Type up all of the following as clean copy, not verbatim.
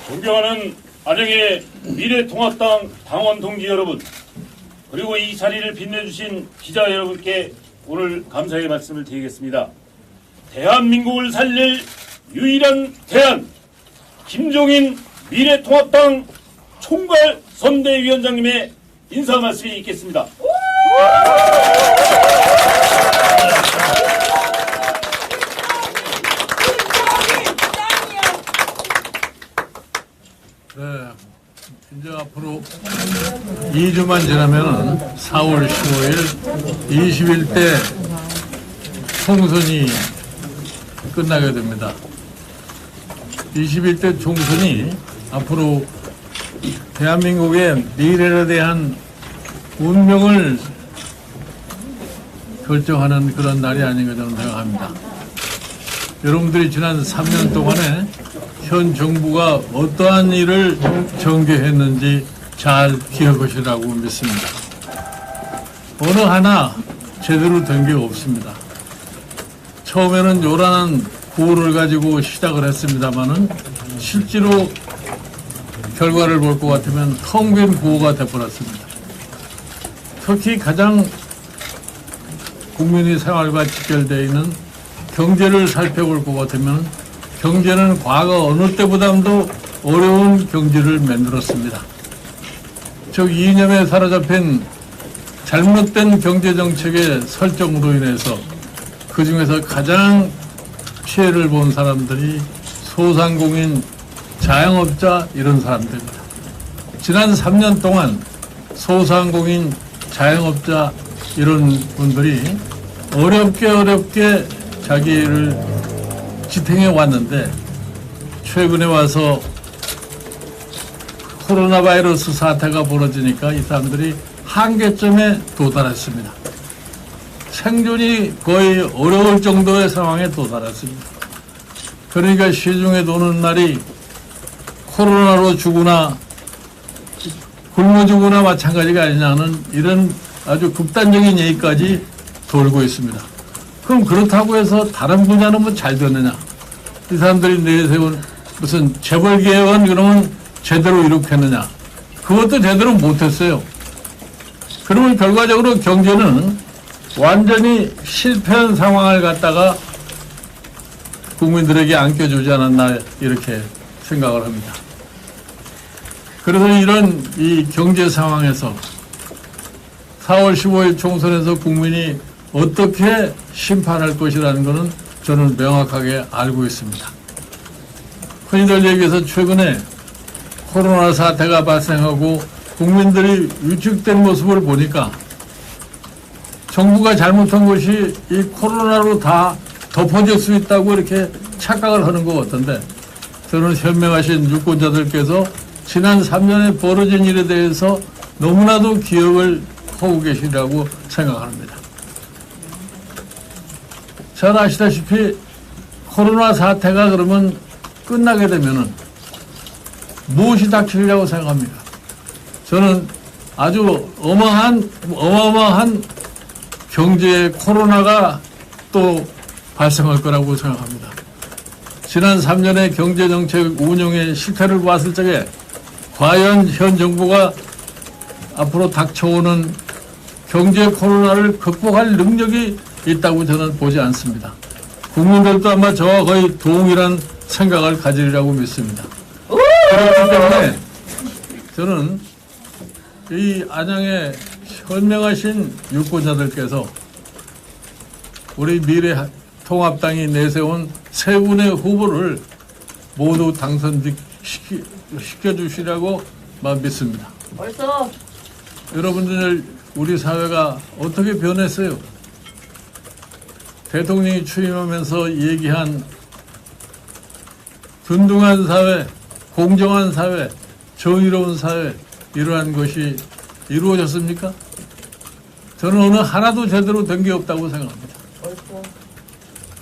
존경하는 안영의 미래통합당 당원 동지 여러분, 그리고 이 자리를 빛내주신 기자 여러분께 오늘 감사의 말씀을 드리겠습니다. 대한민국을 살릴 유일한 대안, 김종인 미래통합당 총괄 선대위원장님의 인사 말씀이 있겠습니다. 네, 이제 앞으로 2주만 지나면 4월 15일 21대 총선이 끝나게 됩니다. 21대 총선이 앞으로 대한민국의 미래에 대한 운명을 결정하는 그런 날이 아닌가 저는 생각합니다. 여러분들이 지난 3년 동안에 현 정부가 어떠한 일을 전개했는지 잘 기억하시라고 믿습니다. 어느 하나 제대로 된 게 없습니다. 처음에는 요란한 구호를 가지고 시작을 했습니다마는 실제로 결과를 볼 것 같으면 텅 빈 구호가 되어버렸습니다. 특히 가장 국민의 생활과 직결되어 있는 경제를 살펴볼 것 같으면 경제는 과거 어느 때보다도 어려운 경제를 만들었습니다. 즉 이념에 사로잡힌 잘못된 경제정책의 설정으로 인해서 그중에서 가장 피해를 본 사람들이 소상공인, 자영업자 이런 사람들입니다. 지난 3년 동안 소상공인, 자영업자 이런 분들이 어렵게 자기를 지탱해 왔는데 최근에 와서 코로나 바이러스 사태가 벌어지니까 이 사람들이 한계점에 도달했습니다. 생존이 거의 어려울 정도의 상황에 도달했습니다. 그러니까 시중에 도는 말이 코로나로 죽으나 굶어 죽으나 마찬가지가 아니냐는 이런 아주 극단적인 얘기까지 돌고 있습니다. 그럼 그렇다고 해서 다른 분야는 뭐 잘 되느냐? 이 사람들이 내세운 무슨 재벌개혁은 그러면 제대로 이룩했느냐? 그것도 제대로 못했어요. 그러면 결과적으로 경제는 완전히 실패한 상황을 갖다가 국민들에게 안겨주지 않았나 이렇게 생각을 합니다. 그래서 이런 이 경제 상황에서 4월 15일 총선에서 국민이 어떻게 심판할 것이라는 것은 저는 명확하게 알고 있습니다. 흔히들 얘기해서 최근에 코로나 사태가 발생하고 국민들이 위축된 모습을 보니까 정부가 잘못한 것이 이 코로나로 다 덮어질 수 있다고 이렇게 착각을 하는 것 같은데 저는 현명하신 유권자들께서 지난 3년에 벌어진 일에 대해서 너무나도 기억을 하고 계시라고 생각합니다. 잘 아시다시피 코로나 사태가 그러면 끝나게 되면은 무엇이 닥치려고 생각합니까? 저는 아주 어마어마한 경제 코로나가 또 발생할 거라고 생각합니다. 지난 3년의 경제정책 운영의 실태를 봤을 적에 과연 현 정부가 앞으로 닥쳐오는 경제 코로나를 극복할 능력이 있다고 저는 보지 않습니다. 국민들도 아마 저와 거의 동일한 생각을 가지리라고 믿습니다. 그렇기 때문에 저는 이 안양의 현명하신 유권자들께서 우리 미래통합당이 내세운 세 분의 후보를 모두 당선시켜주시라고 믿습니다. 벌써 여러분들 우리 사회가 어떻게 변했어요? 대통령이 취임하면서 얘기한 균등한 사회, 공정한 사회, 정의로운 사회, 이러한 것이 이루어졌습니까? 저는 어느 하나도 제대로 된 게 없다고 생각합니다. 벌써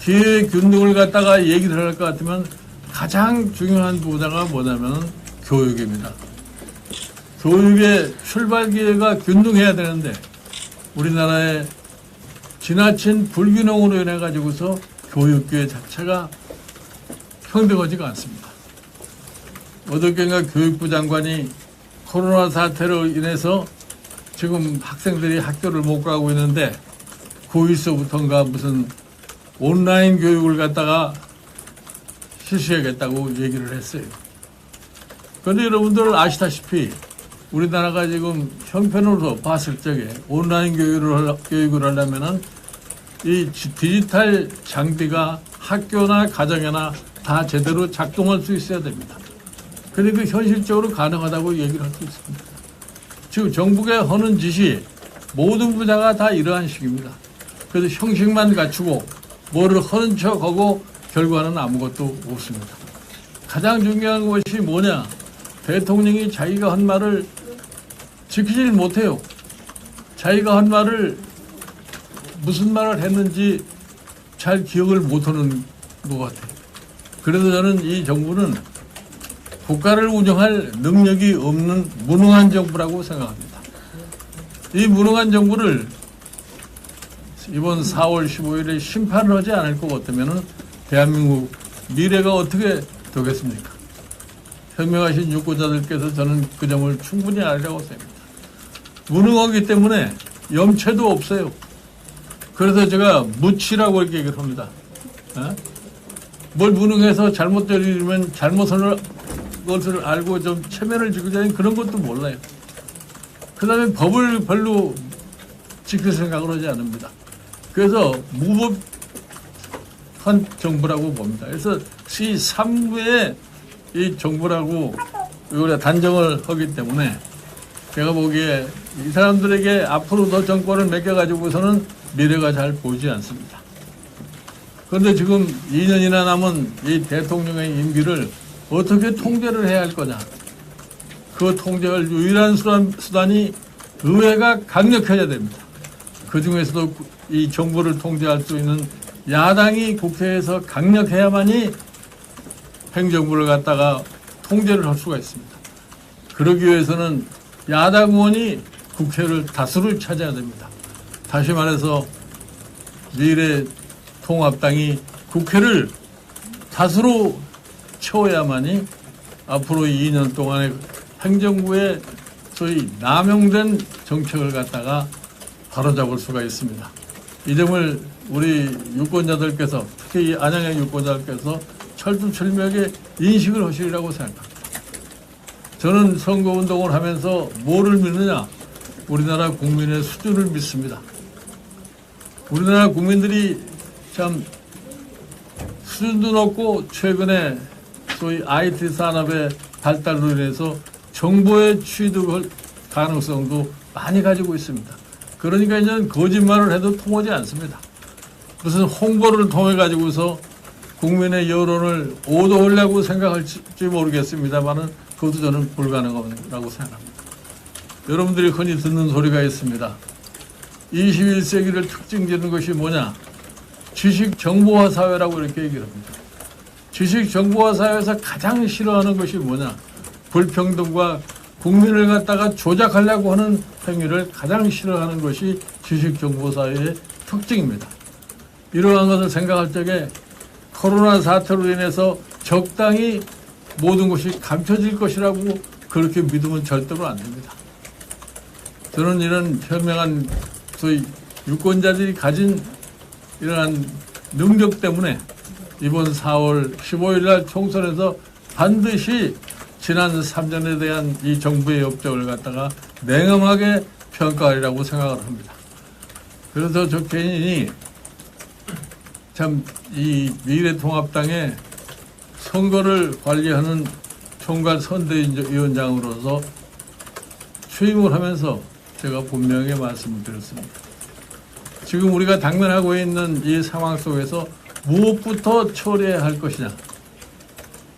기회 균등을 갖다가 얘기를 할 것 같으면 가장 중요한 부자가 뭐냐면 교육입니다. 교육의 출발 기회가 균등해야 되는데 우리나라의 지나친 불균형으로 인해 가지고서 교육 기회 자체가 평등하지가 않습니다. 어저께인가 교육부 장관이 코로나 사태로 인해서 지금 학생들이 학교를 못 가고 있는데 고1서부터인가 무슨 온라인 교육을 갖다가 실시하겠다고 얘기를 했어요. 그런데 여러분들 아시다시피 우리나라가 지금 형편으로 봤을 적에 온라인 교육을 하려면은 이 디지털 장비가 학교나 가정에나 다 제대로 작동할 수 있어야 됩니다. 그러니까 현실적으로 가능하다고 얘기를 할 수 있습니다. 지금 정부가 하는 짓이 모든 분야가 다 이러한 식입니다. 그래서 형식만 갖추고 뭐를 하는 척하고 결과는 아무것도 없습니다. 가장 중요한 것이 뭐냐? 대통령이 자기가 한 말을 지키질 못해요. 자기가 한 말을 무슨 말을 했는지 잘 기억을 못하는 것 같아요. 그래서 저는 이 정부는 국가를 운영할 능력이 없는 무능한 정부라고 생각합니다. 이 무능한 정부를 이번 4월 15일에 심판을 하지 않을 것 같으면 대한민국 미래가 어떻게 되겠습니까? 현명하신 유권자들께서 저는 그 점을 충분히 알리라고 생각합니다. 무능하기 때문에 염치도 없어요. 그래서 제가 무치라고 이렇게 얘기를 합니다. 뭘 무능해서 잘못될 일이면 잘못을 것을 알고 좀 체면을 지키자니 그런 것도 몰라요. 그 다음에 법을 별로 지킬 생각을 하지 않습니다. 그래서 무법한 정부라고 봅니다. 그래서 이 3부의 이 정부라고 우리가 단정을 하기 때문에 제가 보기에 이 사람들에게 앞으로 더 정권을 맡겨가지고서는 미래가 잘 보이지 않습니다. 그런데 지금 2년이나 남은 이 대통령의 임기를 어떻게 통제를 해야 할 거냐. 그 통제할 유일한 수단이 의회가 강력해야 됩니다. 그 중에서도 이 정부를 통제할 수 있는 야당이 국회에서 강력해야만이 행정부를 갖다가 통제를 할 수가 있습니다. 그러기 위해서는 야당 의원이 국회를 다수를 차지해야 됩니다. 다시 말해서 미래통합당이 국회를 다수로 채워야만이 앞으로 2년 동안의 행정부의 소위 남용된 정책을 갖다가 바로잡을 수가 있습니다. 이 점을 우리 유권자들께서 특히 이 안양의 유권자들께서 철두철미하게 인식을 하시리라고 생각합니다. 저는 선거운동을 하면서 뭐를 믿느냐? 우리나라 국민의 수준을 믿습니다. 우리나라 국민들이 참 수준도 높고 최근에 소위 IT 산업의 발달로 인해서 정보의 취득 가능성도 많이 가지고 있습니다. 그러니까 이제는 거짓말을 해도 통하지 않습니다. 무슨 홍보를 통해 가지고서 국민의 여론을 오도하려고 생각할지 모르겠습니다만은 그것도 저는 불가능하다고 생각합니다. 여러분들이 흔히 듣는 소리가 있습니다. 21세기를 특징짓는 것이 뭐냐? 지식 정보화 사회라고 이렇게 얘기를 합니다. 지식 정보화 사회에서 가장 싫어하는 것이 뭐냐? 불평등과 국민을 갖다가 조작하려고 하는 행위를 가장 싫어하는 것이 지식 정보 사회의 특징입니다. 이러한 것을 생각할 적에 코로나 사태로 인해서 적당히 모든 것이 감춰질 것이라고 그렇게 믿으면 절대로 안 됩니다. 저는 이런 현명한 소위 유권자들이 가진 이러한 능력 때문에 이번 4월 15일 날 총선에서 반드시 지난 3년에 대한 이 정부의 업적을 갖다가 냉엄하게 평가하리라고 생각을 합니다. 그래서 저 개인이 참 이 미래통합당의 선거를 관리하는 총괄 선대위원장으로서 취임을 하면서 제가 분명하게 말씀을 드렸습니다. 지금 우리가 당면하고 있는 이 상황 속에서 무엇부터 처리해야 할 것이냐.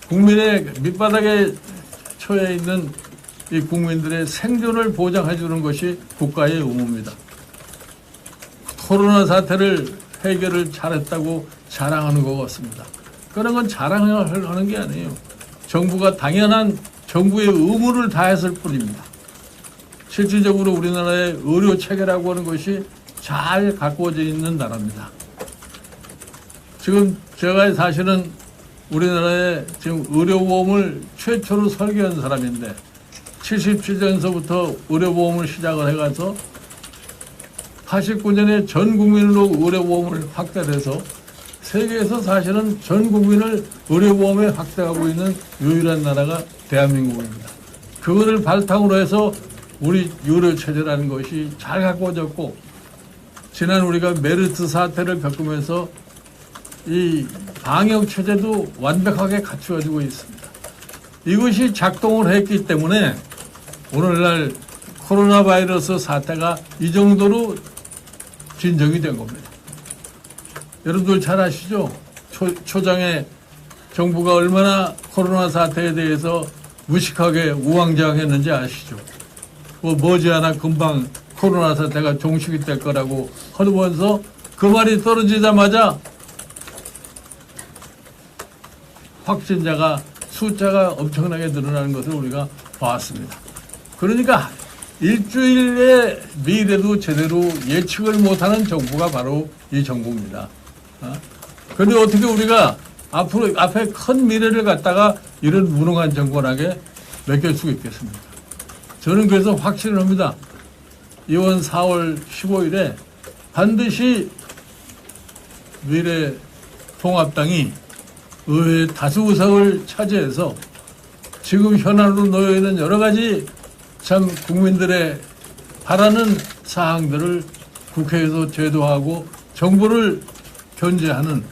국민의 밑바닥에 처해 있는 이 국민들의 생존을 보장해 주는 것이 국가의 의무입니다. 코로나 사태를 해결을 잘했다고 자랑하는 것 같습니다. 그런 건 자랑을 하는 게 아니에요. 정부가 당연한 정부의 의무를 다했을 뿐입니다. 실질적으로 우리나라의 의료 체계라고 하는 것이 잘 가꾸어져 있는 나라입니다. 지금 제가 사실은 우리나라에 지금 의료보험을 최초로 설계한 사람인데 77년서부터 의료보험을 시작을 해가서 89년에 전 국민으로 의료보험을 확대해서 세계에서 사실은 전 국민을 의료보험에 확대하고 있는 유일한 나라가 대한민국입니다. 그거를 바탕으로 해서 우리 의료체제라는 것이 잘 가꾸어졌고 지난 우리가 메르스 사태를 겪으면서 이 방역체제도 완벽하게 갖추어지고 있습니다. 이것이 작동을 했기 때문에 오늘날 코로나 바이러스 사태가 이 정도로 진정이 된 겁니다. 여러분들 잘 아시죠? 초장에 정부가 얼마나 코로나 사태에 대해서 무식하게 우왕좌왕했는지 아시죠? 머지않아 금방 코로나 사태가 종식이 될 거라고 허두면서 그 말이 떨어지자마자 확진자가 숫자가 엄청나게 늘어나는 것을 우리가 봤습니다. 그러니까 일주일의 미래도 제대로 예측을 못하는 정부가 바로 이 정부입니다. 그런데 어떻게 우리가 앞에 큰 미래를 갖다가 이런 무능한 정권에게 맡길 수 있겠습니까? 저는 그래서 확신을 합니다. 이번 4월 15일에 반드시 미래통합당이 의회 다수 의석을 차지해서 지금 현안으로 놓여 있는 여러 가지 참 국민들의 바라는 사항들을 국회에서 제도하고 정부를 견제하는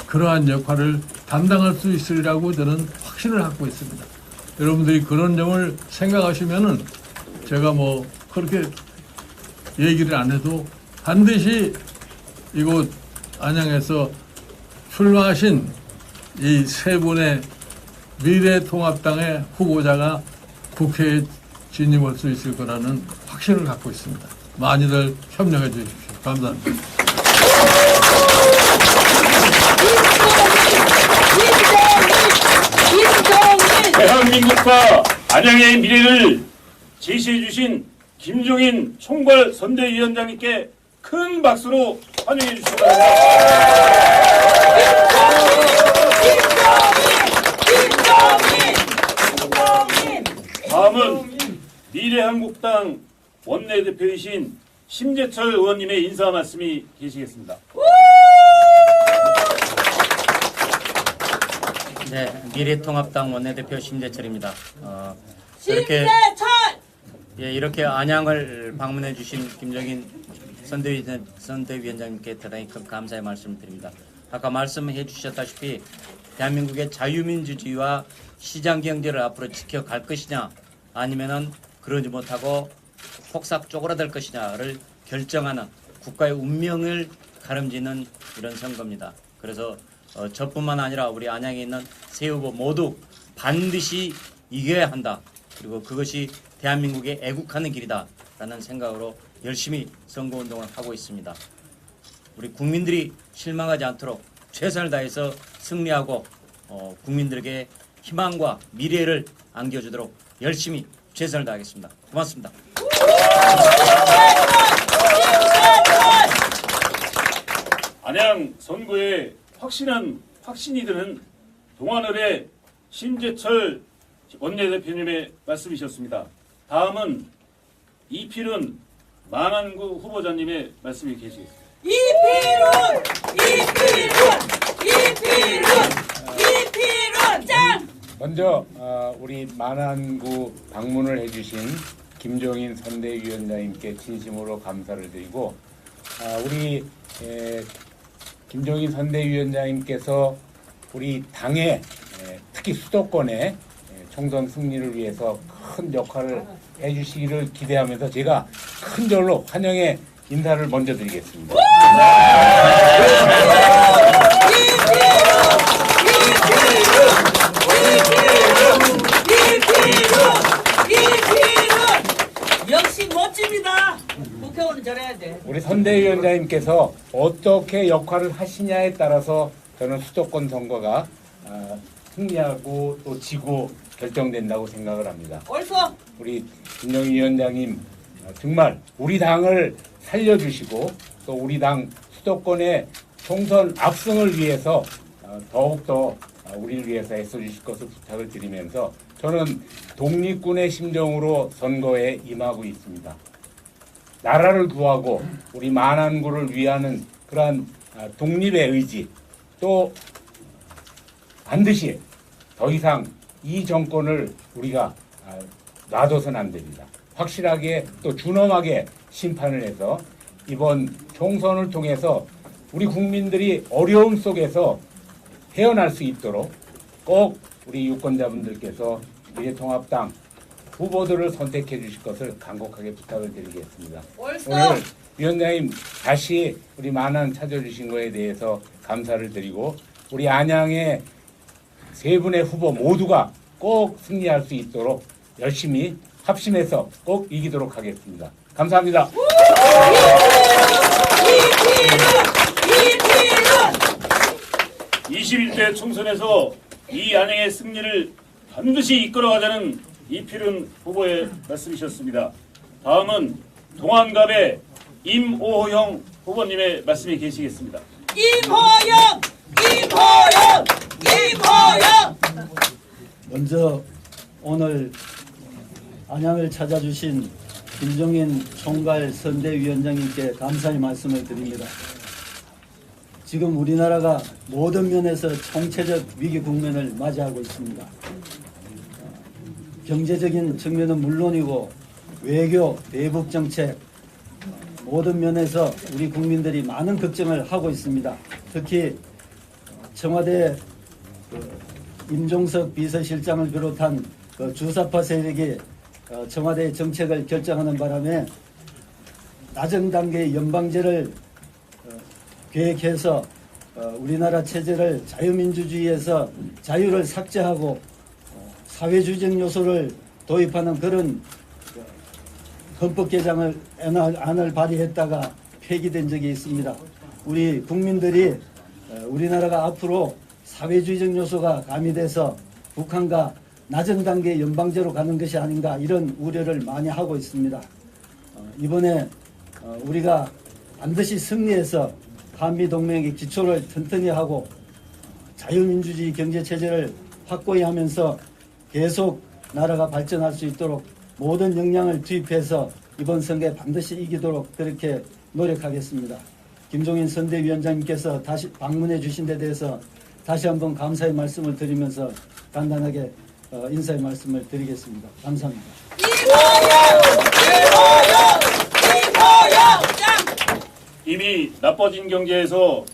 그러한 역할을 담당할 수 있으리라고 저는 확신을 갖고 있습니다. 여러분들이 그런 점을 생각하시면은 제가 뭐 그렇게 얘기를 안 해도 반드시 이곳 안양에서 출마하신 이 세 분의 미래통합당의 후보자가 국회에 진입할 수 있을 거라는 확신을 갖고 있습니다. 많이들 협력해 주십시오. 감사합니다. 대한민국과 안양의 미래를 제시해 주신 김종인 총괄 선대위원장님께 큰 박수로 환영해 주시기 바랍니다. 다음은 미래한국당 원내대표이신 심재철 의원님의 인사 말씀이 계시겠습니다. 네, 미래통합당 원내대표 심재철입니다. 심재철! 이렇게 안양을 방문해 주신 김종인 선대위원장님께 대단히 큰 감사의 말씀을 드립니다. 아까 말씀해 주셨다시피 대한민국의 자유민주주의와 시장경제를 앞으로 지켜갈 것이냐 아니면은 그러지 못하고 폭삭 쪼그라들 것이냐를 결정하는 국가의 운명을 가름지는 이런 선거입니다. 그래서 저뿐만 아니라 우리 안양에 있는 세 후보 모두 반드시 이겨야 한다. 그리고 그것이 대한민국에 애국하는 길이다 라는 생각으로 열심히 선거운동을 하고 있습니다. 우리 국민들이 실망하지 않도록 최선을 다해서 승리하고 국민들에게 희망과 미래를 안겨주도록 열심히 최선을 다하겠습니다. 고맙습니다. 안양 선거에 확신이 드는 동안을의 심재철 원내대표님의 말씀이셨습니다. 다음은 이필은 만안구 후보자님의 말씀이 계시겠습니다. 이필은 짱! 먼저 우리 만안구 방문을 해주신 김종인 선대위원장님께 진심으로 감사를 드리고 우리 김종인 선대위원장님께서 우리 당의 특히 수도권의 총선 승리를 위해서 큰 역할을 해주시기를 기대하면서 제가 큰 절로 환영의 인사를 먼저 드리겠습니다. 역시 멋집니다. 국회의원은 저래야 돼. 우리 선대위원장님께서 어떻게 역할을 하시냐에 따라서 저는 수도권 선거가 승리하고 또 지고 결정된다고 생각을 합니다. 옳소. 우리 김정인 위원장님 정말 우리 당을 살려주시고 또 우리 당 수도권의 총선 압승을 위해서 더욱더 우리를 위해서 애써주실 것을 부탁을 드리면서 저는 독립군의 심정으로 선거에 임하고 있습니다. 나라를 구하고 우리 만안구를 위하는 그러한 독립의 의지 또 반드시 더 이상 이 정권을 우리가 놔둬서는 안 됩니다. 확실하게 또 준엄하게 심판을 해서 이번 총선을 통해서 우리 국민들이 어려움 속에서 헤어날 수 있도록 꼭 우리 유권자분들께서 미래통합당 후보들을 선택해 주실 것을 간곡하게 부탁을 드리겠습니다. 옳소. 오늘 위원장님 다시 우리 만안 찾아주신 거에 대해서 감사를 드리고 우리 안양의 세 분의 후보 모두가 꼭 승리할 수 있도록 열심히 합심해서 꼭 이기도록 하겠습니다. 감사합니다. 21대 총선에서 이 안양의 승리를 반드시 이끌어가자는 이필은 후보의 말씀이셨습니다. 다음은 동안갑의 임오형 후보님의 말씀이 계시겠습니다. 임호영. 먼저 오늘 안양을 찾아주신 김종인 총괄 선대위원장님께 감사의 말씀을 드립니다. 지금 우리나라가 모든 면에서 총체적 위기 국면을 맞이하고 있습니다. 경제적인 측면은 물론이고 외교, 대북 정책 모든 면에서 우리 국민들이 많은 걱정을 하고 있습니다. 특히 청와대 임종석 비서실장을 비롯한 주사파 세력이 청와대 정책을 결정하는 바람에 낮은 단계의 연방제를 계획해서 우리나라 체제를 자유민주주의에서 자유를 삭제하고 사회주의적 요소를 도입하는 그런 헌법 개정을 안을 발의했다가 폐기된 적이 있습니다. 우리 국민들이 우리나라가 앞으로 사회주의적 요소가 가미돼서 북한과 낮은 단계 연방제로 가는 것이 아닌가 이런 우려를 많이 하고 있습니다. 이번에 우리가 반드시 승리해서 한미동맹의 기초를 튼튼히 하고 자유민주주의 경제체제를 확고히 하면서 계속 나라가 발전할 수 있도록 모든 역량을 투입해서 이번 선거에 반드시 이기도록 그렇게 노력하겠습니다. 김종인 선대위원장님께서 다시 방문해 주신 데 대해서 다시 한번 감사의 말씀을 드리면서 간단하게 인사의 말씀을 드리겠습니다. 감사합니다. 이미 나빠진 경제에서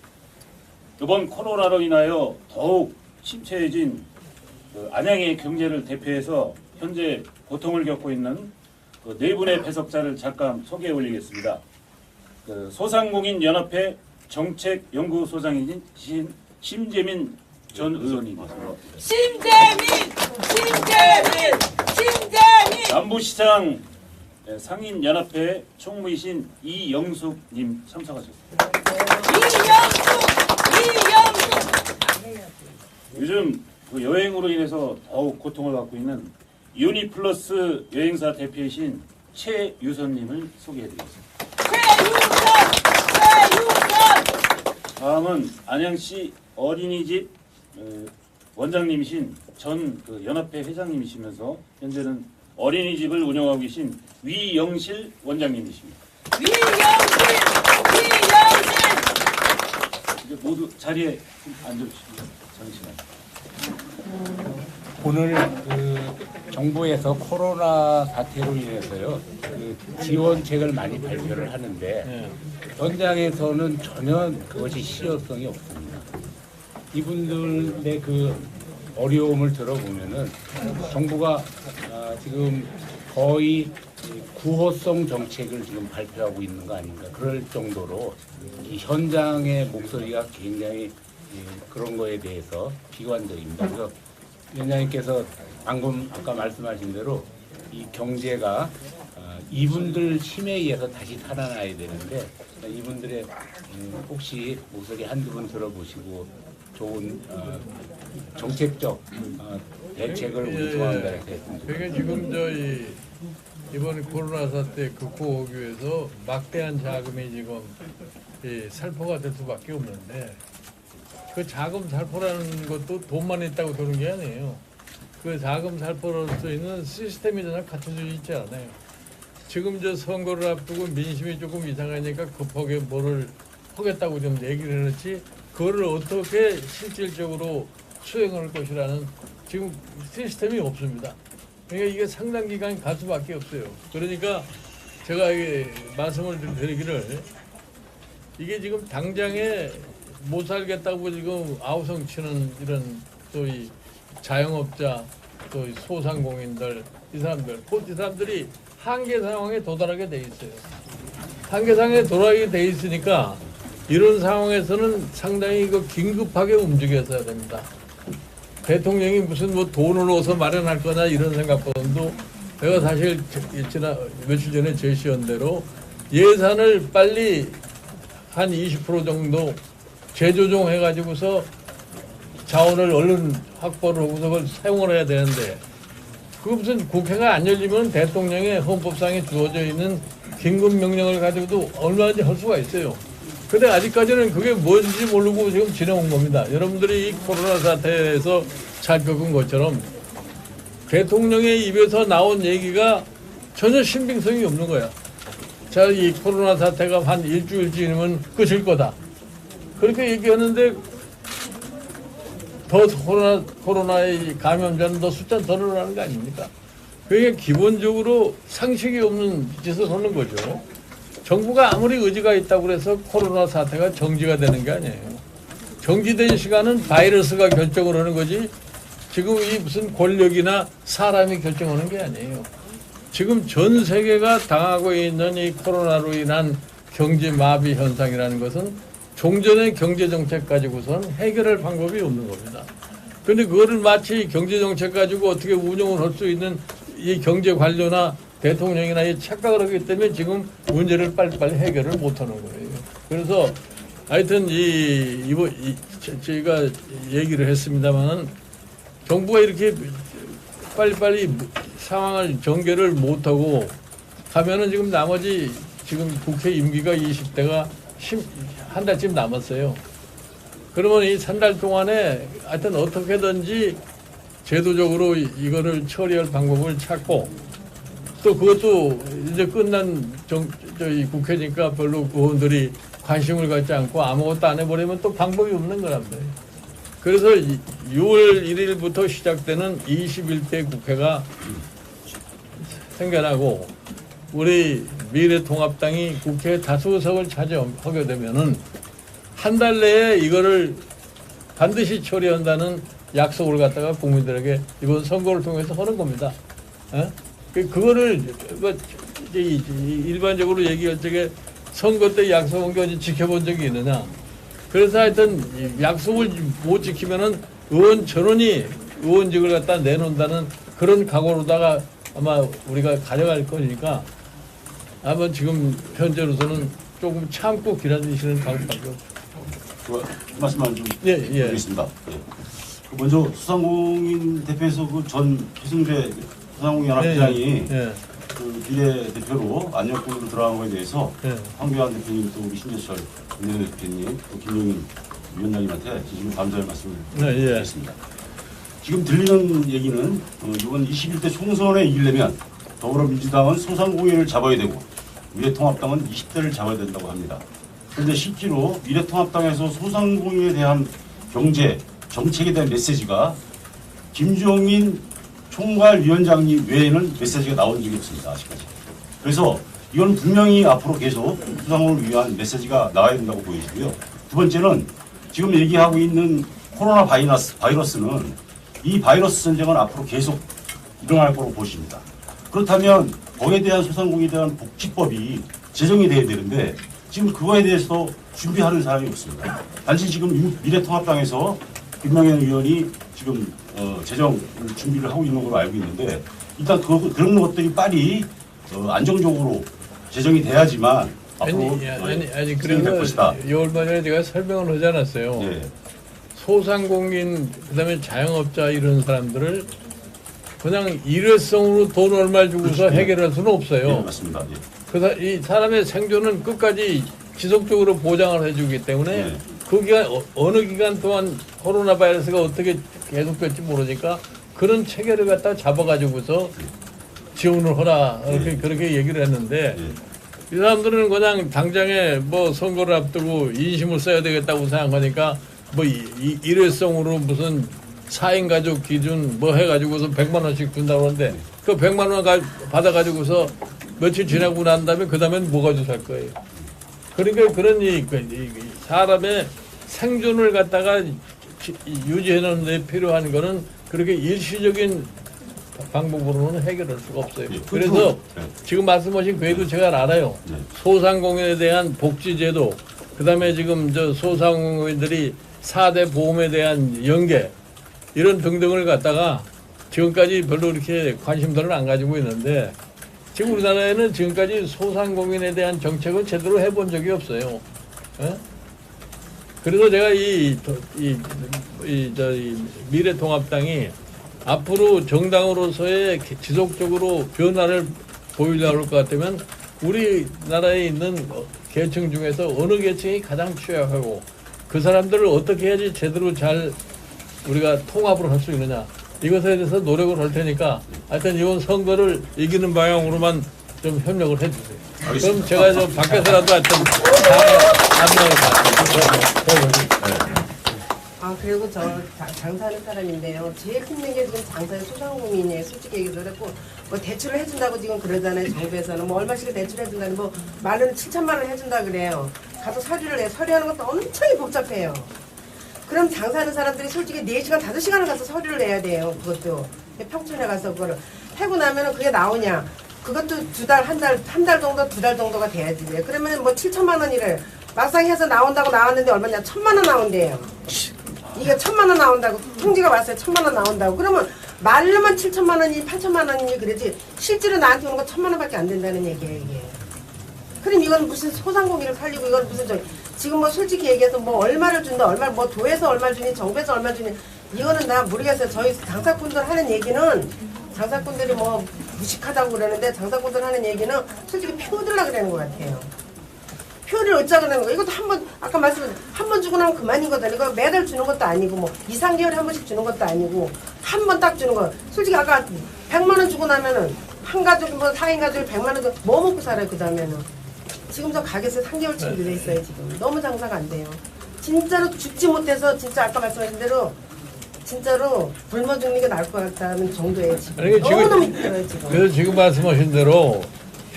이번 코로나로 인하여 더욱 침체해진 안양의 경제를 대표해서 현재 고통을 겪고 있는 네 분의 배석자를 잠깐 소개해 올리겠습니다. 소상공인 연합회 정책연구소장이신 심재민 전 의원입니다. 심재민. 남부시장 상인연합회 총무이신 이영숙님 참석하셨습니다. 요즘 여행으로 인해서 더욱 고통을 받고 있는 유니플러스 여행사 대표이신 최유선님을 소개해드리겠습니다. 다음은 안양시 어린이집 원장님이신 전 연합회 회장님이시면서 현재는 어린이집을 운영하고 계신 위영실 원장님이십니다. 이제 모두 자리에 좀 앉아주시고요. 잠시만요. 오늘 그 정부에서 코로나 사태로 인해서요 그 지원책을 많이 발표를 하는데 현장에서는 전혀 그것이 실효성이 없습니다. 이분들의 그 어려움을 들어보면은 정부가 지금 거의 구호성 정책을 지금 발표하고 있는 거 아닌가 그럴 정도로 이 현장의 목소리가 굉장히 그런 거에 대해서 비관적입니다. 그래서 위원장님께서 방금 아까 말씀하신 대로 이 경제가 이분들 힘에 의해서 다시 살아나야 되는데 이분들의 혹시 목소리 한두 번 들어보시고 좋은 정책적 대책을 우리 중앙당에서 했습니다. 그게 지금 이번 코로나 사태 극복하기 위해서 막대한 자금이 지금 살포가 될 수밖에 없는데 그 자금 살포라는 것도 돈만 있다고 되는 게 아니에요. 그 자금 살포를 할 수 있는 시스템이 전혀 갖춰져 있지 않아요. 지금 저 선거를 앞두고 민심이 조금 이상하니까 급하게 뭐를 하겠다고 좀 얘기를 했지 그거를 어떻게 실질적으로 수행할 것이라는 지금 시스템이 없습니다. 그러니까 이게 상당 기간 갈 수밖에 없어요. 그러니까 제가 이게 말씀을 드리기를 이게 지금 당장에 못 살겠다고 지금 아우성 치는 이런 또 이 자영업자 또 이 소상공인들 이 사람들 곧 이 사람들이 한계 상황에 도달하게 돼 있어요. 한계 상황에 도달하게 돼 있으니까 이런 상황에서는 상당히 이거 긴급하게 움직여서야 됩니다. 대통령이 무슨 뭐 돈을 얻어서 마련할 거냐 이런 생각보다도 내가 사실 지난 며칠 전에 제시한 대로 예산을 빨리 한 20% 정도 재조정해가지고서 자원을 얼른 확보를 하고서 그걸 사용을 해야 되는데 그 무슨 국회가 안 열리면 대통령의 헌법상에 주어져 있는 긴급 명령을 가지고도 얼마든지 할 수가 있어요. 근데 아직까지는 그게 뭔지 모르고 지금 지내온 겁니다. 여러분들이 이 코로나 사태에서 잘 겪은 것처럼 대통령의 입에서 나온 얘기가 전혀 신빙성이 없는 거야. 자, 이 코로나 사태가 한 일주일 지나면 끝일 거다. 그렇게 얘기하는데 더 코로나의 감염자는 더 숫자는 더 늘어나는 거 아닙니까? 그게 기본적으로 상식이 없는 짓을 하는 거죠. 정부가 아무리 의지가 있다고 해서 코로나 사태가 정지가 되는 게 아니에요. 정지된 시간은 바이러스가 결정을 하는 거지 지금 이 무슨 권력이나 사람이 결정하는 게 아니에요. 지금 전 세계가 당하고 있는 이 코로나로 인한 경제 마비 현상이라는 것은 종전의 경제정책 가지고선 해결할 방법이 없는 겁니다. 그런데 그거를 마치 경제정책 가지고 어떻게 운영을 할 수 있는 이 경제관료나 대통령이나 이 착각을 하기 때문에 지금 문제를 빨리빨리 해결을 못하는 거예요. 그래서 하여튼 저희가 얘기를 했습니다만 정부가 이렇게 빨리빨리 상황을 전개를 못하고 하면은 지금 나머지 지금 국회 임기가 20대가 한 달쯤 남았어요. 그러면 이 한 달 동안에 하여튼 어떻게든지 제도적으로 이거를 처리할 방법을 찾고 또 그것도 이제 끝난 저희 국회니까 별로 의원들이 관심을 갖지 않고 아무것도 안 해버리면 또 방법이 없는 거랍니다. 그래서 6월 1일부터 시작되는 21대 국회가 생겨나고 우리 미래통합당이 국회 다수석을 차지하게 되면은 한 달 내에 이거를 반드시 처리한다는 약속을 갖다가 국민들에게 이번 선거를 통해서 하는 겁니다. 그거를 일반적으로 얘기할 적에 선거 때 약속한 게 어디 지켜본 적이 있느냐. 그래서 하여튼 약속을 못 지키면은 의원 전원이 의원직을 갖다 내놓는다는 그런 각오로다가 아마 우리가 가져갈 거니까 아마 지금 현재로서는 조금 참고 기다리시는 방법밖에 없죠. 그 말씀만 좀 예. 드리겠습니다. 예. 먼저 수상공인 대표에서 그 전 최승재 수상공인 연합회장이 예. 그 비례대표로 안녕권으로 들어간 거에 대해서 예. 황교안 대표님 또 우리 신재철 대표님 또 김용인 위원장님한테 진심으로 감사의 말씀을 드리겠습니다. 지금 들리는 얘기는 이번 21대 총선에 이기려면 더불어민주당은 소상공인을 잡아야 되고 미래통합당은 20대를 잡아야 된다고 합니다. 그런데 실제로 미래통합당에서 소상공인에 대한 경제, 정책에 대한 메시지가 김종인 총괄위원장님 외에는 메시지가 나온 적이 없습니다. 아직까지. 그래서 이건 분명히 앞으로 계속 수상을 위한 메시지가 나와야 된다고 보여지고요. 두 번째는 지금 얘기하고 있는 코로나 바이러스는 이 바이러스 전쟁은 앞으로 계속 일어날 거로 보십니다. 그렇다면 거기에 대한 소상공인에 대한 복지법이 제정이 돼야 되는데 지금 그거에 대해서 준비하는 사람이 없습니다. 단지 지금 미래통합당에서 김명현 의원이 지금 재정 준비를 하고 있는 걸로 알고 있는데 일단 그런 것들이 빨리 안정적으로 제정이 돼야지만 앞으로 아니 진행될 것이다. 그래서 6월 말에 제가 설명을 하지 않았어요. 예. 소상공인 그다음에 자영업자 이런 사람들을 그냥 일회성으로 돈 얼마 주고서 그렇죠. 해결할 수는 예, 없어요. 맞습니다. 예. 이 사람의 생존은 끝까지 지속적으로 보장을 해주기 때문에 네. 그 기간 어느 기간 동안 코로나 바이러스가 어떻게 계속될지 모르니까 그런 체계를 갖다 잡아가지고서 지원을 하라 이렇게 그렇게 얘기를 했는데 예. 이 사람들은 그냥 당장에 뭐 선거를 앞두고 인심을 써야 되겠다고 생각하니까 뭐 일회성으로 무슨 4인 가족 기준 뭐 해가지고서 100만 원씩 준다고 하는데 그 100만 원 받아가지고서 며칠 지나고 난 다음에 그 다음엔 뭐 가지고 살 거예요. 그러니까 그런 사람의 생존을 갖다가 유지해놓는 데 필요한 거는 그렇게 일시적인 방법으로는 해결할 수가 없어요. 예, 그래서 네. 지금 말씀하신 그 외에도 제가 알아요. 네. 소상공인에 대한 복지제도, 그 다음에 지금 저 소상공인들이 4대 보험에 대한 연계, 이런 등등을 갖다가 지금까지 별로 이렇게 관심들을 안 가지고 있는데 지금 우리나라에는 지금까지 소상공인에 대한 정책을 제대로 해본 적이 없어요. 예? 그래서 제가 이 미래통합당이 앞으로 정당으로서의 지속적으로 변화를 보이려고 할 것 같으면 우리나라에 있는 계층 중에서 어느 계층이 가장 취약하고 그 사람들을 어떻게 해야지 제대로 잘 우리가 통합을 할 수 있느냐 이것에 대해서 노력을 할 테니까 하여튼 이번 선거를 이기는 방향으로만 좀 협력을 해주세요. 그럼 제가 저 밖에서라도 하여튼 안녕을 그리고 저 장사하는 사람인데요. 제일 힘든 게 지금 장사의 소상공인이에요. 솔직히 얘기를 했고 뭐 대출을 해준다고 지금 그러잖아요. 정부에서는 뭐 얼마씩 대출 해준다니 뭐 말로는 7천만 원 해준다 그래요. 가서 서류를 해. 서류하는 것도 엄청 복잡해요. 그럼 장사하는 사람들이 솔직히 4시간, 5시간을 가서 서류를 내야 돼요. 그것도. 평촌에 가서 그걸 하고 나면은 그게 나오냐. 그것도 한 달 정도, 2달 정도가 돼야지. 그러면은 뭐 7천만 원이래. 막상 해서 나온다고 나왔는데 얼마냐. 1,000만 원 나온대요. 이게 1,000만 원 나온다고. 통지가 왔어요. 1,000만 원 나온다고. 그러면 말로만 7천만 원이, 8천만 원이 그러지. 실제로 나한테 오는 거 1,000만 원밖에 안 된다는 얘기예요, 이게. 그럼 이건 무슨 소상공인을 살리고 이건 무슨 지금 뭐 솔직히 얘기해서 뭐 얼마를 준다, 얼마 뭐 도에서 얼마 주니, 정부에서 얼마 주니 이거는 나 모르겠어요. 저희 장사꾼들 하는 얘기는 장사꾼들이 뭐 무식하다고 그러는데 장사꾼들 하는 얘기는 솔직히 표 들라 그러는 것 같아요. 표를 어쩌고 그러는 거. 이것도 아까 말씀드린 한 번 주고 나면 그만이거든. 이거 매달 주는 것도 아니고 뭐 2, 3개월에 한 번씩 주는 것도 아니고 한 번 딱 주는 거. 솔직히 아까 100만 원 주고 나면은 한 가족 뭐 4인 가족이 100만 원 주고 뭐 먹고 살아요 그 다음에는. 지금 저 가게에서 3개월쯤 늘어 있어요 지금. 너무 장사가 안 돼요. 진짜로 죽지 못해서 진짜 아까 말씀하신 대로 진짜로 굶어 죽는 게 나을 것 같다는 정도예요 지금. 아니, 너무너무 힘들어요 지금. 그래서 지금 말씀하신 대로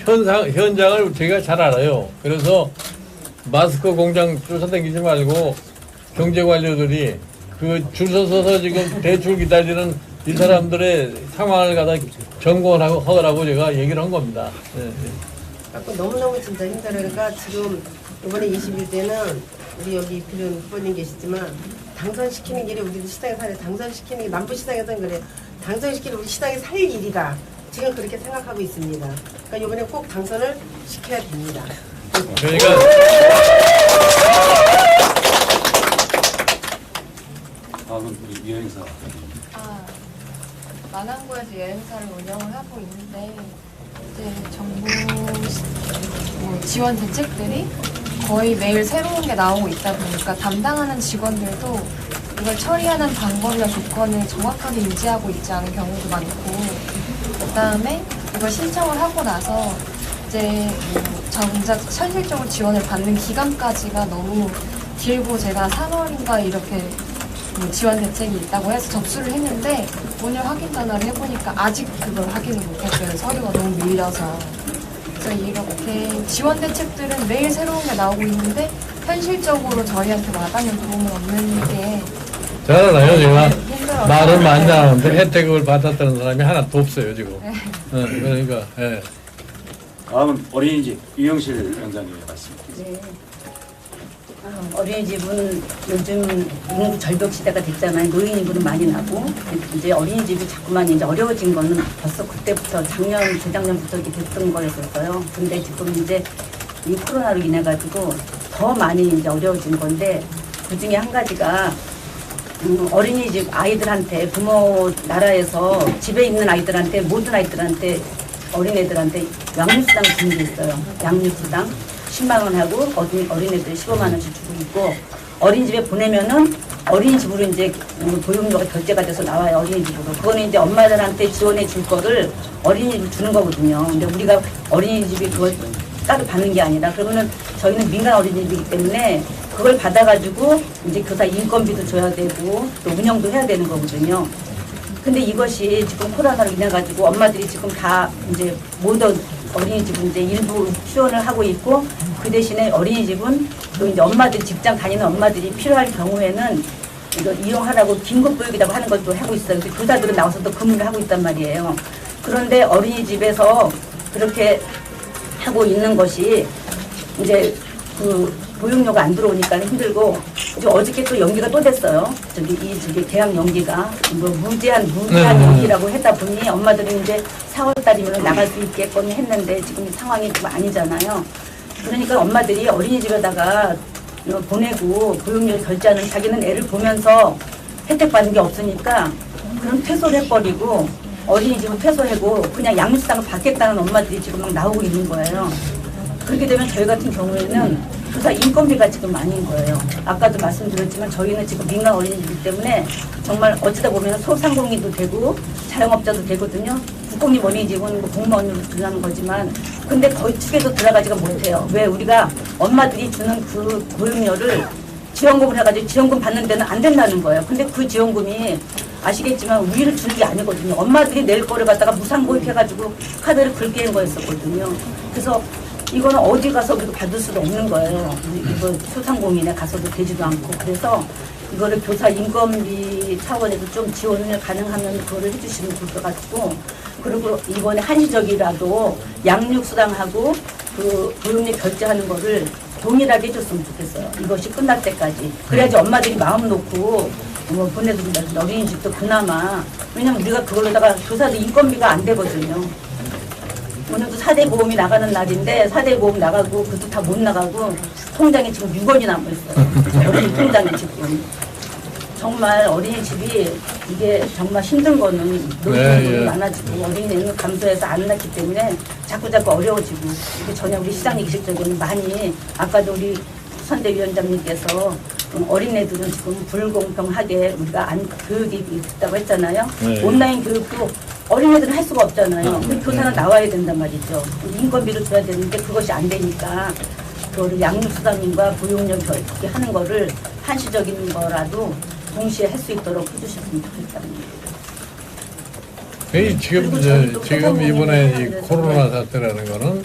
현장을 제가 잘 알아요. 그래서 마스크 공장 쫓아다니지 말고 경제관료들이 그 줄 서서 지금 대출 기다리는 이 사람들의 상황을 갖다 점검을 하라고 제가 얘기를 한 겁니다. 네, 네. 너무너무 진짜 힘들어요. 그러니까 지금 이번에 21대는 우리 여기 이필윤 후보님 계시지만 당선시키는 길이 우리 시장에 살아요. 당선시키는 게 남부시장에서는 그래. 당선시키는 우리 시장에 살 일이다. 지금 그렇게 생각하고 있습니다. 그러니까 이번에 꼭 당선을 시켜야 됩니다. 그러니까 다음은 우리 여행사. 만안구에서 여행사를 운영을 하고 있는데 이제 정부 뭐 지원 대책들이 거의 매일 새로운 게 나오고 있다 보니까 담당하는 직원들도 이걸 처리하는 방법이나 조건을 정확하게 유지하고 있지 않은 경우도 많고 그다음에 이걸 신청을 하고 나서 이제 정작 현실적으로 지원을 받는 기간까지가 너무 길고 제가 3월인가 이렇게 지원 대책이 있다고 해서 접수를 했는데 오늘 확인 전화를 해보니까 아직 그걸 확인을 못했어요. 서류가 너무 밀려서. 그래서 이렇게 지원 대책들은 매일 새로운 게 나오고 있는데 현실적으로 저희한테 와닿는 도움은 없는 게 잘 알아요. 제가 힘들어서. 말은 많이 하는데 혜택을 받았다는 사람이 하나도 없어요 지금. 그러니까 예. 다음은 어린이집 유영실 원장님의 말씀입니다. 네. 어린이집은 요즘 인구 절벽 시대가 됐잖아요. 노인 인구는 많이 나고 이제 어린이집이 자꾸만 이제 어려워진 거는 벌써 그때부터 작년, 재작년부터 이렇게 됐던 거였었어요. 근데 지금 이제 이 코로나로 인해 가지고 더 많이 이제 어려워진 건데 그 중에 한 가지가 어린이집 아이들한테 부모 나라에서 집에 있는 아이들한테 모든 아이들한테 어린애들한테 양육수당 주는 게 있어요. 양육수당 10만 원 하고 어린애들 15만 원씩 주고 있고 어린이집에 보내면은 어린이집으로 이제 보육료가 결제가 돼서 나와요. 어린이집으로. 그거는 이제 엄마들한테 지원해 줄 거를 어린이집으로 주는 거거든요. 근데 우리가 어린이집이 그걸 따로 받는 게 아니라 그러면은 저희는 민간 어린이집이기 때문에 그걸 받아가지고 이제 교사 인건비도 줘야 되고 또 운영도 해야 되는 거거든요. 근데 이것이 지금 코로나로 인해 가지고 엄마들이 지금 다 이제 모든 어린이집은 이제 일부 휴원을 하고 있고 그 대신에 어린이집은 또 이제 엄마들 직장 다니는 엄마들이 필요할 경우에는 이거 이용하라고 긴급보육이라고 하는 걸 또 하고 있어요. 그래서 교사들은 나와서 또 근무를 하고 있단 말이에요. 그런데 어린이집에서 그렇게 하고 있는 것이 이제 그 보육료가 안 들어오니까 힘들고 이제 어저께 또 연기가 또 됐어요. 저기 계약 연기가 뭐 무제한 연기라고 했다 보니 엄마들은 이제 4월 달이면 나갈 수 있겠거니 했는데 지금 상황이 좀 아니잖아요. 그러니까 엄마들이 어린이집에다가 보내고 보육료 결제하는 자기는 애를 보면서 혜택 받는 게 없으니까 그런 퇴소를 해버리고 어린이집은 퇴소하고 그냥 양육수당을 받겠다는 엄마들이 지금 막 나오고 있는 거예요. 그렇게 되면 저희 같은 경우에는 교사 인건비가 지금 아닌 거예요. 아까도 말씀드렸지만 저희는 지금 민간 어린이집이기 때문에 정말 어찌다 보면 소상공인도 되고 자영업자도 되거든요. 국공립 어린이집은 공무원으로 들어가는 거지만 근데 거의 축에도 들어가지가 못해요. 왜 우리가 엄마들이 주는 그 보육료를 지원금을 해가지고 지원금 받는 데는 안 된다는 거예요. 근데 그 지원금이 아시겠지만 우리를 주는 게 아니거든요. 엄마들이 낼 거를 갖다가 무상보육 해가지고 카드를 긁게 한 거였었거든요. 그래서 이거는 어디 가서 우리가 받을 수도 없는 거예요. 이거 소상공인에 가서도 되지도 않고. 그래서 이거를 교사 인건비 차원에서 좀 지원을 가능하면 그거를 해주시면 좋을 것 같고, 그리고 이번에 한시적이라도 양육수당하고 그 보육료 결제하는 거를 동일하게 해줬으면 좋겠어요. 이것이 끝날 때까지. 그래야지 엄마들이 마음 놓고 뭐 보내준다. 어린이집도 그나마. 왜냐면 우리가 그걸로다가 교사도 인건비가 안 되거든요. 오늘도 4대 보험이 나가는 날인데 4대 보험 나가고 그것도 다 못 나가고 통장에 지금 6원이 남아있어요. 어린이 통장에 지금. 정말 어린이집이 이게 정말 힘든 거는 노동이 많아지고 어린이는 감소해서 안 낳기 때문에 자꾸 어려워지고 이게 전혀 우리 시장님 기술적으로는 많이 아까도 우리 선대위원장님께서 어린애들은 지금 불공평하게 우리가 교육이 있다고 했잖아요. 온라인 교육도 어린애들은 할 수가 없잖아요. 근데 교사는 나와야 된단 말이죠. 인건비를 줘야 되는데 그것이 안 되니까 그거를 양육수당인과 보육료 결제 하는 거를 한시적인 거라도 동시에 할 수 있도록 해주셨으면 좋겠다는 거예요. 지금 이번에 이 코로나 사태라는 거는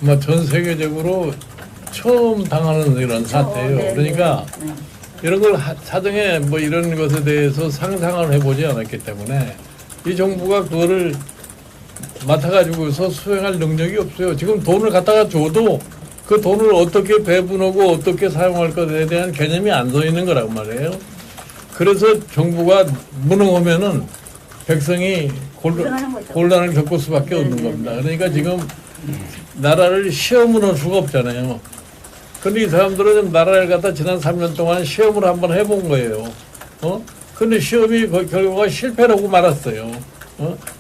뭐 전 세계적으로 처음 당하는 이런 사태예요. 그러니까 이런 걸 사정에 뭐 이런 것에 대해서 상상을 해보지 않았기 때문에 이 정부가 그거를 맡아가지고서 수행할 능력이 없어요. 지금 돈을 갖다가 줘도 그 돈을 어떻게 배분하고 어떻게 사용할 것에 대한 개념이 안 서 있는 거란 말이에요. 그래서 정부가 무능하면은 백성이 곤란을 겪을 수밖에 없는 겁니다. 그러니까 지금 나라를 시험을 할 수가 없잖아요. 근데 이 사람들은 나라를 갖다 지난 3년 동안 시험을 한번 해본 거예요. 근데 시험이 결과가 실패라고 말았어요.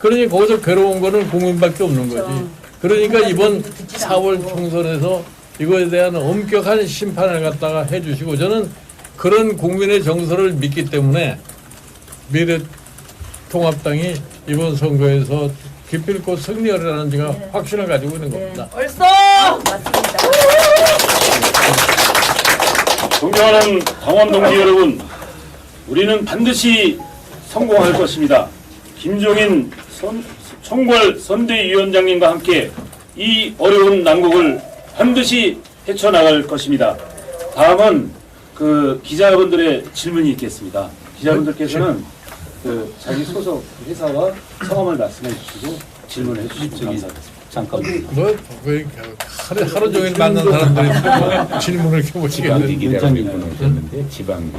그러니 거기서 괴로운 거는 국민밖에 없는 거지. 그러니까 이번 4월 총선에서 이거에 대한 엄격한 심판을 갖다가 해주시고 저는 그런 국민의 정서를 믿기 때문에 미래통합당이 이번 선거에서 기필코 승리하리라는 제가 확신을 가지고 있는 겁니다. 얼쏘! 맞습니다. 존경하는 당원 동지 여러분, 우리는 반드시 성공할 것입니다. 김종인 총괄 선대위원장님과 함께 이 어려운 난국을 반드시 헤쳐나갈 것입니다. 다음은 그 기자분들의 질문이 있겠습니다. 기자분들께서는 그 자기 소속 회사와 성함을 말씀해 주시고 질문해 주시면 감사하겠습니다. 잠깐만. 왜 하루 종일 만난 사람들이 뭐 질문을 이렇게 보시겠는데. 기자님분 오셨는데 지방기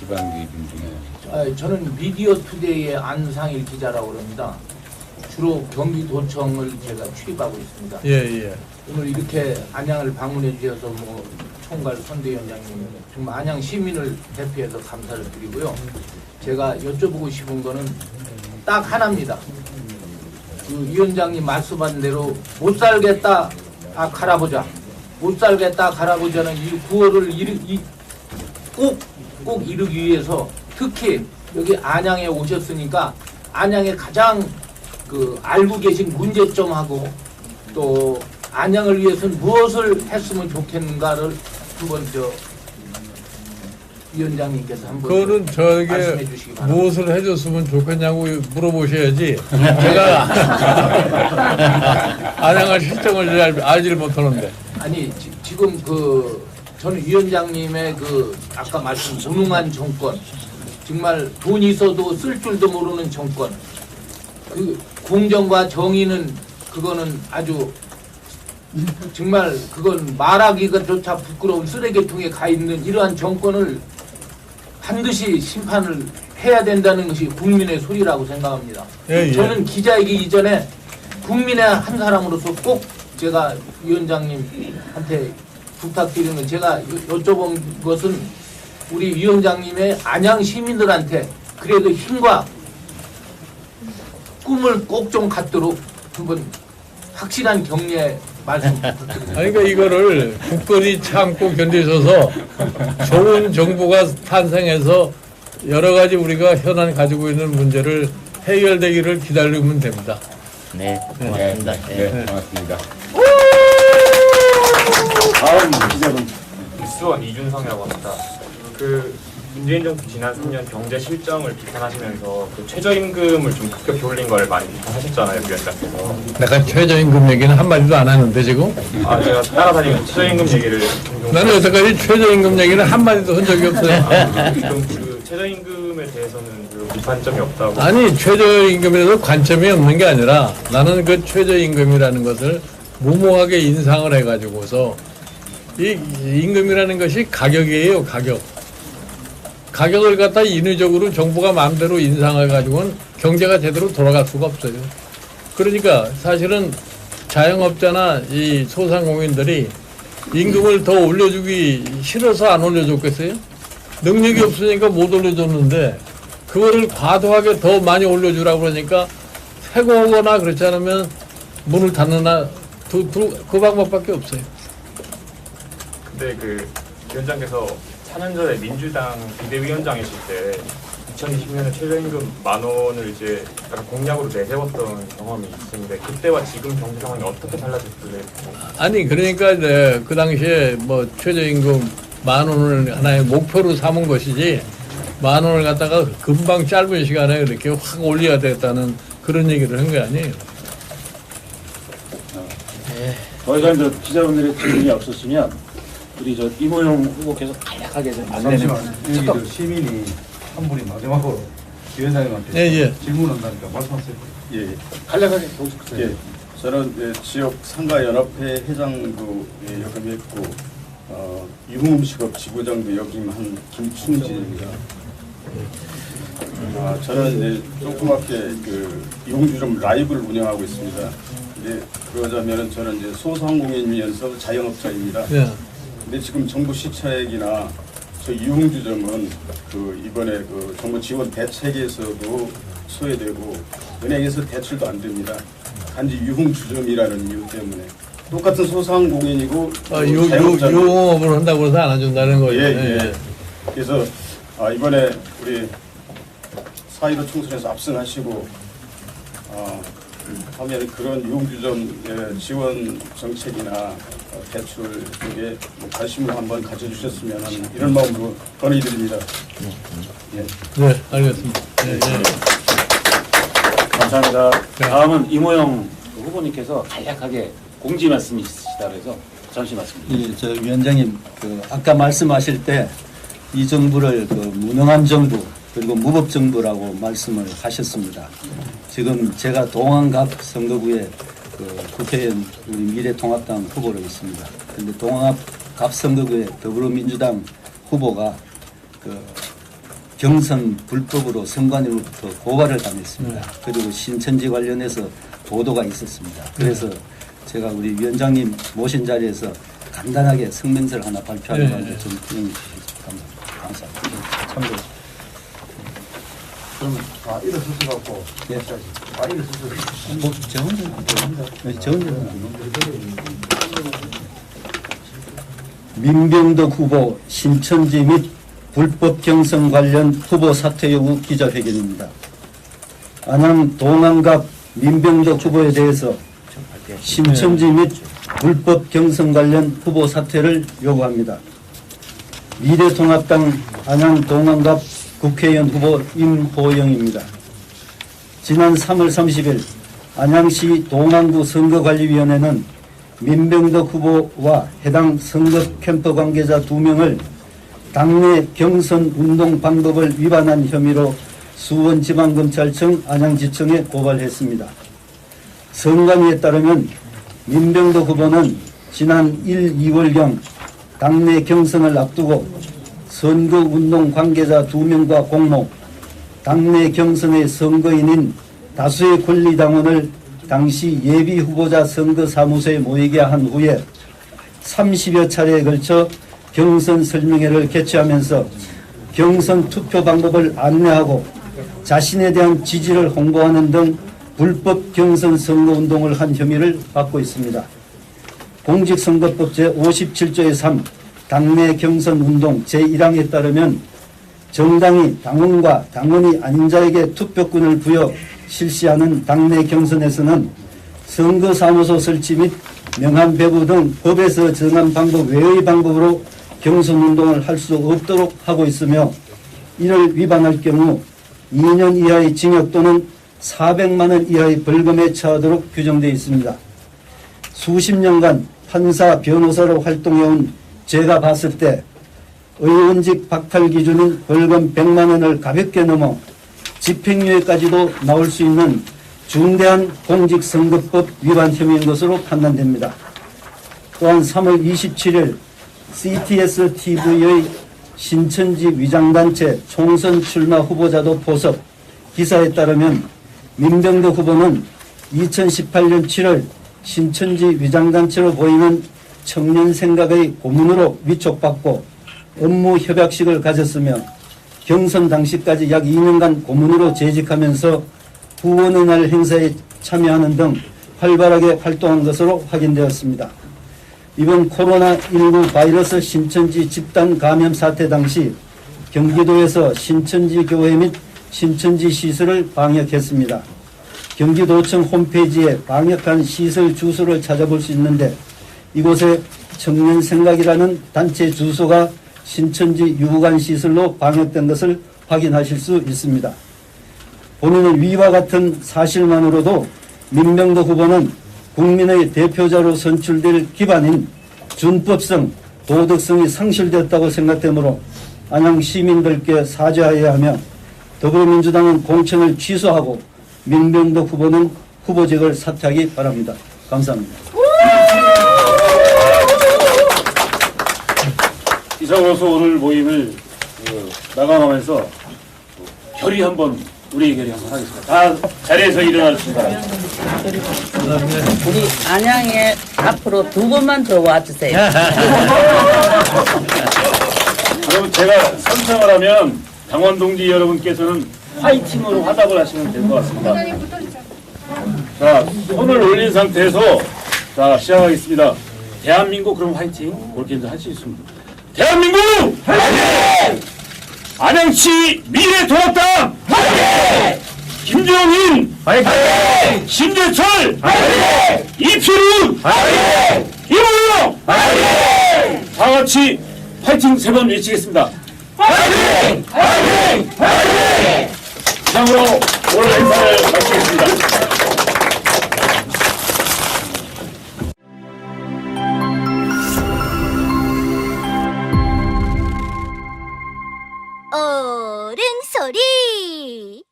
분 중에. 저는 미디어투데이의 안상일 기자라고 합니다. 주로 경기도청을 제가 출입하고 있습니다. 예. 오늘 이렇게 안양을 방문해 주셔서 뭐 총괄 선대위원장님 정말 안양 시민을 대표해서 감사를 드리고요. 제가 여쭤보고 싶은 거는 딱 하나입니다. 그 위원장님 말씀하신 대로 못 살겠다 갈아보자. 못 살겠다 갈아보자는 이 구호를 꼭 이루기 위해서 특히 여기 안양에 오셨으니까 안양에 가장 그 알고 계신 문제점하고 또 안양을 위해서는 무엇을 했으면 좋겠는가를 한번 위원장님께서 한번 그거는 저에게 말씀해 주시기 바랍니다. 무엇을 해줬으면 좋겠냐고 물어보셔야지. 제가 안양을 실정을 잘 알지를 못하는데. 아니 지금 저는 위원장님의 아까 말씀 무능한 정권, 정말 돈 있어도 쓸 줄도 모르는 정권, 그 공정과 정의는 그거는 아주 정말 그건 말하기가조차 부끄러운 쓰레기통에 가 있는 이러한 정권을 반드시 심판을 해야 된다는 것이 국민의 소리라고 생각합니다. 예. 저는 기자이기 이전에 국민의 한 사람으로서 꼭 제가 위원장님한테 부탁드리는 제가 여쭤본 것은 우리 위원장님의 안양 시민들한테 그래도 힘과 꿈을 꼭 좀 갖도록 한번 확실한 격려의 말씀 부탁드립니다. 아니, 그러니까 이거를 굳건히 참고 견디셔서 좋은 정부가 탄생해서 여러 가지 우리가 현안 가지고 있는 문제를 해결되기를 기다리면 됩니다. 네, 고맙습니다. 네, 고맙습니다. 다음 기자분. 뉴스원 이준성이라고 합니다. 문재인 정부 지난 3년 경제 실정을 비판하시면서 최저임금을 좀 급격히 올린 걸 많이 비판하셨잖아요, 위원장께서. 내가 최저임금 얘기는 한마디도 안 하는데 지금? 제가 따라다니면서 최저임금 얘기를 종종 나는 여태까지 최저임금 얘기는 한마디도 한 적이 없어요. 그럼 최저임금에 대해서는 비판점이 없다고. 아니, 최저임금에도 관점이 없는 게 아니라 나는 그 최저임금이라는 것을 무모하게 인상을 해가지고서 이 임금이라는 것이 가격이에요, 가격. 가격을 갖다 인위적으로 정부가 마음대로 인상해가지고는 경제가 제대로 돌아갈 수가 없어요. 그러니까 사실은 자영업자나 이 소상공인들이 임금을 더 올려주기 싫어서 안 올려줬겠어요? 능력이 없으니까 못 올려줬는데 그거를 과도하게 더 많이 올려주라고 그러니까 해고하거나 그렇지 않으면 문을 닫느나 그 방법밖에 없어요. 근데 위원장께서 4년 전에 민주당 비대위원장이실 때 2020년에 최저임금 10,000원을 이제 약간 공약으로 내세웠던 경험이 있는데 그때와 지금 경제 상황이 어떻게 달라졌길래? 아니 그러니까 이제 그 당시에 뭐 최저임금 10,000원을 하나의 목표로 삼은 것이지 10,000원을 갖다가 금방 짧은 시간에 이렇게 확 올려야 되겠다는 그런 얘기를 한 게 아니에요. 더 이상 기자분들의 질문이 없었으면 우리 이모용 후보께서 간략하게 좀 안내는. 잠시만, 시민이 한 분이 마지막으로 위원장님한테 질문한다니까 말씀하세요. 예. 간략하게. 예. 저는 지역 상가연합회 회장도 역임했고 유흥음식업 지부장도 역임한 김충진입니다. 저는 조그맣게 유흥주점 라이브를 운영하고 있습니다. 그러자면은 저는 이제 소상공인이면서 자영업자입니다. 네. 근데 지금 정부 시차액이나 저 유흥주점은 이번에 정부 지원 대책에서도 소외되고 은행에서 대출도 안 됩니다. 단지 유흥주점이라는 이유 때문에 똑같은 소상공인이고 유흥업을 한다고 해서 안 해준다는 거예요. 예. 그래서 이번에 우리 4.15 총선에서 압승하시고 하면 그런 유흥주점 지원 정책이나 대출 쪽에 관심을 한번 가져주셨으면 하는 이런 마음으로 건의드립니다. 예. 네, 알겠습니다. 네, 네. 감사합니다. 다음은 이모영 후보님께서 간략하게 공지 말씀이 있으시다 그래서 잠시 말씀드립니다. 예, 저 위원장님, 아까 말씀하실 때 이 정부를 무능한 정부 그리고 무법 정부라고 말씀을 하셨습니다. 지금 제가 동안갑 선거구에 국회의원 우리 미래통합당 후보로 있습니다. 그런데 동안갑 선거구에 더불어민주당 후보가 경선 불법으로 선관위로부터 고발을 당했습니다. 그리고 신천지 관련해서 보도가 있었습니다. 그래서 제가 우리 위원장님 모신 자리에서 간단하게 성명서를 하나 발표하는 건데 좀 진행해 주시죠. 감사합니다. 참고해 주십시오. 그러면 일어서서 갖고 예. 일어서서 뭐, 저 혼자 민병덕 후보 신천지 및 불법 경선 관련 후보 사퇴 여부 기자회견입니다. 안양 동안갑 민병덕 후보에 대해서 신천지 및 불법 경선 관련 후보 사퇴를 요구합니다. 미래통합당 안양 동안갑 국회의원 후보 임호영입니다. 지난 3월 30일 안양시 동안구 선거관리위원회는 민병덕 후보와 해당 선거 캠프 관계자 2명을 당내 경선 운동 방법을 위반한 혐의로 수원지방검찰청 안양지청에 고발했습니다. 선관위에 따르면 민병덕 후보는 지난 1, 2월경 당내 경선을 앞두고 선거운동 관계자 2명과 공모, 당내 경선의 선거인인 다수의 권리당원을 당시 예비후보자 선거사무소에 모이게 한 후에 30여 차례에 걸쳐 경선 설명회를 개최하면서 경선 투표 방법을 안내하고 자신에 대한 지지를 홍보하는 등 불법 경선 선거운동을 한 혐의를 받고 있습니다. 공직선거법 제57조의 3 당내 경선운동 제1항에 따르면 정당이 당원과 당원이 아닌 자에게 투표권을 부여 실시하는 당내 경선에서는 선거사무소 설치 및 명함 배부 등 법에서 정한 방법 외의 방법으로 경선운동을 할 수 없도록 하고 있으며 이를 위반할 경우 2년 이하의 징역 또는 400만 원 이하의 벌금에 처하도록 규정되어 있습니다. 수십 년간 판사, 변호사로 활동해온 제가 봤을 때 의원직 박탈 기준인 벌금 100만 원을 가볍게 넘어 집행유예까지도 나올 수 있는 중대한 공직선거법 위반 혐의인 것으로 판단됩니다. 또한 3월 27일 CTS TV의 신천지 위장단체 총선 출마 후보자도 포섭 기사에 따르면 민병덕 후보는 2018년 7월 신천지 위장단체로 보이는 청년 생각의 고문으로 위촉받고 업무 협약식을 가졌으며 경선 당시까지 약 2년간 고문으로 재직하면서 후원의 날 행사에 참여하는 등 활발하게 활동한 것으로 확인되었습니다. 이번 코로나19 바이러스 신천지 집단 감염 사태 당시 경기도에서 신천지 교회 및 신천지 시설을 방역했습니다. 경기도청 홈페이지에 방역한 시설 주소를 찾아볼 수 있는데 이곳에 청년생각이라는 단체 주소가 신천지 유관 시설로 방역된 것을 확인하실 수 있습니다. 본인은 위와 같은 사실만으로도 민병덕 후보는 국민의 대표자로 선출될 기반인 준법성, 도덕성이 상실되었다고 생각되므로 안양 시민들께 사죄하여야 하며 더불어민주당은 공천을 취소하고 민병덕 후보는 후보직을 사퇴하기 바랍니다. 감사합니다. 이상으로서 오늘 모임을 마감하면서 결의 한번 우리 결의 한번 하겠습니다. 다 자리에서 일어나 주시기 바랍니다. 우리 안양에 앞으로 2번만 더 와주세요. 그럼 제가 선창을 하면 당원 동지 여러분께서는 화이팅으로 화답을 하시면 될 것 같습니다. 자, 손을 올린 상태에서 자 시작하겠습니다. 대한민국 그럼 화이팅 그렇게 할 수 있습니다. 대한민국 화이팅! 안양시 미래통합당 화이팅! 김종인 화이팅! 신재철 화이팅! 이필훈 화이팅! 김우영 화이팅! 다 같이 화이팅 세 번 외치겠습니다. 화이팅! 화이팅! 화이팅! 이상으로 오늘 행사를 마치겠습니다. 어른 소리